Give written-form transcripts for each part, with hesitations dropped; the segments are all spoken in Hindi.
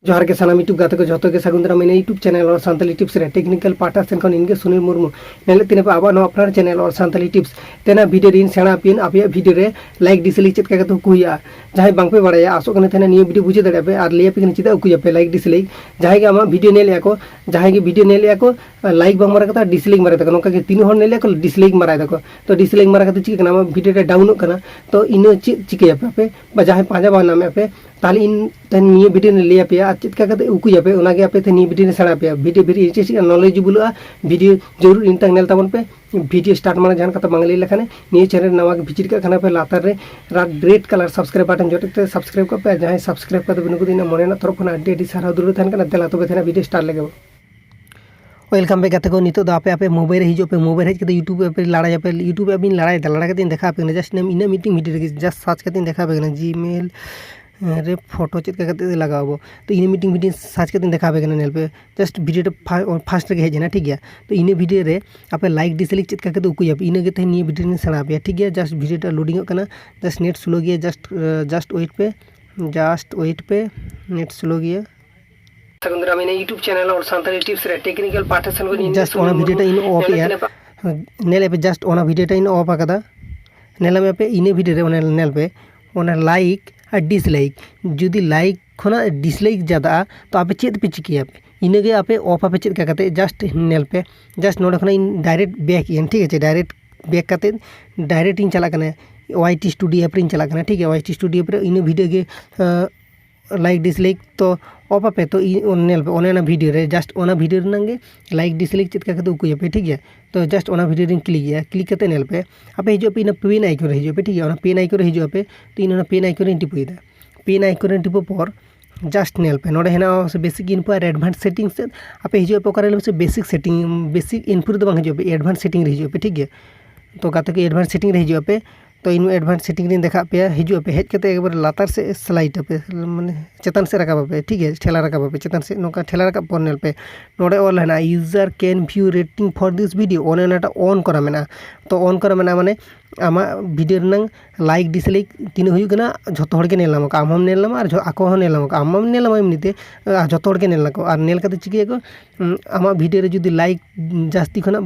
ᱡᱚᱦᱟᱨ ᱜᱮ ᱥᱟᱱᱟᱢ यूट्यूब ᱜᱟᱛᱮ को ᱷᱚᱛᱚᱜᱮ ᱥᱟᱜᱩᱱ ᱫᱟᱨᱟᱢ ᱢᱮᱱᱟᱜ यूट्यूब चैनल और संताली टिप्स रे टेक्निकल पार्टनर सेन खन इनके सुनील मुर्मू नेले तिने पे आबा नो अपना चैनल और संताली टिप्स तेना वीडियो रिन सेना पिन आपे वीडियो रे लाइक डिसलाइक चेक का तो कुया जहां बांग पे बड़ाया आसो कने तेना नियो वीडियो बुझे दड़े पे और ले पे चिदा कुया पे लाइक डिसलाइक जहां के आमा वीडियो नेले को जहां के वीडियो नेले को लाइक बांग मारा कता डिसलाइक मारा तक नोका के तीन हर नेले को डिसलाइक मारा तक तो डिसलाइक मारा कता चिक ना वीडियो रे डाउन करना तो इन चिके पे जहां पांजा बा नाम पे ताले इन तन नियो वीडियो ने ले पे आ चिका कते उकुया पे ओनागे आपे नियो वीडियो ने सेना पे video very interesting knowledgeable video जरूर इन तक नेल ताबन पे वीडियो स्टार्ट माने जहां कता बांग ले लेखाने नियो चैनल नवा के विजिट का खाना पे लातार रे red colour subscribe button Jote subscribe का पे जहां सब्सक्राइब का बिनु को दिन मोने ना तरफ ना डेडी सारा दूर थान कना तेला तो बेथना वीडियो स्टार्ट लगे वेलकम बैक गाते को नितो दो आपे मोबाइल हिजो पे मोबाइल हेज के यूट्यूब पे लड़ा पे यूट्यूब पे बिन लड़ा लड़ा के देखा पे just name in meeting video just search के देखा पे जीमेल रे फोटो चेक करते लगाबो तो इन मीटिंग वीडियो सर्च करते देखा पे नेल पे जस्ट वीडियो फास्ट रे हेजना ठीक है तो इन वीडियो रे आपे लाइक डिसलाइक चेक करते उकुया पे इन के निये वीडियो ने सेना पे ठीक है जस्ट वीडियो लोडिंग करना जस्ट नेट स्लो गया जस्ट वेट पे नेट स्लो गया सगुन मेने यूट्यूब चैनल और संताली टिप्स रे टेक्निकल पार्टनर को जस्ट ओना वीडियो इन ऑफ या नेल पे जस्ट ओना वीडियो इन ऑफ आकदा नेल में पे इन वीडियो रे ओना नेल पे ओना लाइक और डिसलाइक जुदी लाइक खना डिसलाइक ज़्यादा तो आपे चेत पे चिकिया पे इनगे आपे ऑफ आपे चेक करते जस्ट नेल पे जस्ट नोडे खना इन डायरेक्ट बैक इन ठीक है डायरेक्ट बैक करते डायरेक्ट इन चला कने वाईटी स्टूडियो पे इन चला कने ठीक है वाईटी स्टूडियो पे इन वीडियो के लाइक डिसलाइक तो ऑफ पे तो नेल पे ओना वीडियो रे जस्ट ओना वीडियो नंगे लाइक डिसलाइक चेक करते उकुया पे ठीक है तो जस्ट ओना वीडियो रिंग क्लिक करते नेल पे आपे हिजो पे इन पेन आइकन रे हिजो पे ठीक है ओना पेन आइकन रे हिजो पे तो इन पेन आइकन रे टिपइदा पेन आइकन रे टिपो पर जस्ट नेल पे नोडे हेना से बेसिक इनफो और एडवांस सेटिंग से आपे हिजो पे ओकारे से बेसिक सेटिंग बेसिक इनफो तो बांग हिजो पे एडवांस सेटिंग रे हिजो पे ठीक है तो गाते के एडवांस सेटिंग रे हिजो पे तो इन एडवांस सेटिंग रे देखा पे हिजो पे हेज करते एक बार लातार से स्लाइड पे माने चेतन से रखा पे ठीक है ठेला रखा पे चेतन से नोका ठेला रखा पर नेल पे नोडे ऑल है ना user can view rating for this video ओने नाटा ऑन करा मेना तो ऑन करा मेना माने आमा वीडियो रनंग लाइक डिसलाइक तीन हुई गना झतो हड़ के नेलाम का आम हम नेलाम और आको हम नेलाम का आम नेलाम एमनीते झतो हड़ के नेला को और नेल कते चिके को आमा वीडियो रे जुदी लाइक जास्ती खना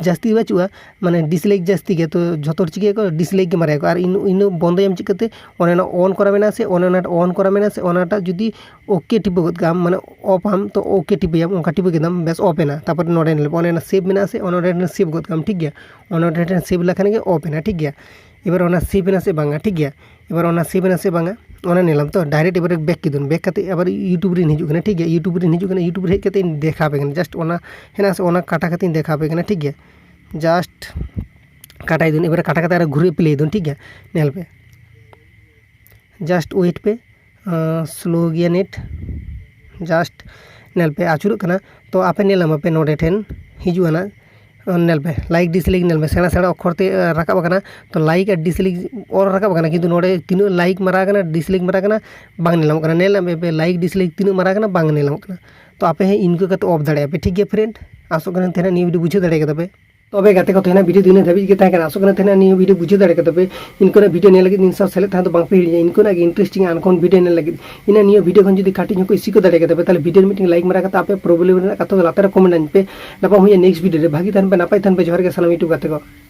जास्ती बचुआ माने डिसलाइक जास्ती के तो झतो चिके को डिसलाइक के मारे को और इन बंद एम चिकते ओनेना ऑन करा मेना से ओनेना ऑन करा मेना से ओनाटा जुदी ओके टिप गद गाम माने ऑफ हम तो okay टिपियाम ओंका tip Gedam base of एना तापर नोडे नेल ओनेना सेव मेना से ओनेना सेव गद गाम ठीक गया ओनेना सेव लखने के ऑफ एना ठीक गया एबार ओना सेव एना से बांगा ठीक गया एबार ओना सेव एना से बांगा ओना नेलाम तो डायरेक्ट एबार बैक किदुन बैक कते एबार यूट्यूब रे हिजु कने ठीक गया यूट्यूब रे हिजु कने यूट्यूब रे हेज कते देखा पे कने जस्ट ओना हेना से ओना काटा कते देखा पे कने ठीक गया जस्ट काटाई दुन एबार काटा कते घुरे प्ले दुन ठीक गया नेल पे जस्ट वेट पे स्लो गया नेट जस्ट नेल पे आचुर कना तो आपे नेलाम पे नोडे ठेन हिजु ना नेल पे लाइक डिसलाइक नेल पे सेना सेना अक्षर ते रकाब कना तो लाइक और डिसलाइक और रकाब कना किंतु नोडे तीन लाइक मारा कना डिसलाइक मारा कना बांग नेलाम कना नेलाम पे लाइक डिसलाइक तीन मारा कना बांग नेलाम कना तो आपे इनको कते ऑफ दाड़े पे ठीक है फ्रेंड आसो कना तेना नी वीडियो बुझे दाड़े कदा पे तबे गाते को तेना वीडियो दिन धाबी के ताकना आसो कना तेना नी वीडियो बुझे दाड़े कदा पे इनको ना वीडियो ने लगे इन सब सेलेक्ट था तो बांग पे हिड़िया इनको ना इंटरेस्टिंग अनकोन वीडियो ने लगे इन नियो वीडियो खन जदी काटी को इसी को दाड़े कदा पे ताले वीडियो मीटिंग लाइक मारा कता आपे प्रॉब्लम ना कतो लातार कमेंट पे नापा हुई नेक्स्ट वीडियो रे भागी थान पे नापाय थान पे जोहार के सलाम यूट्यूब गाते को।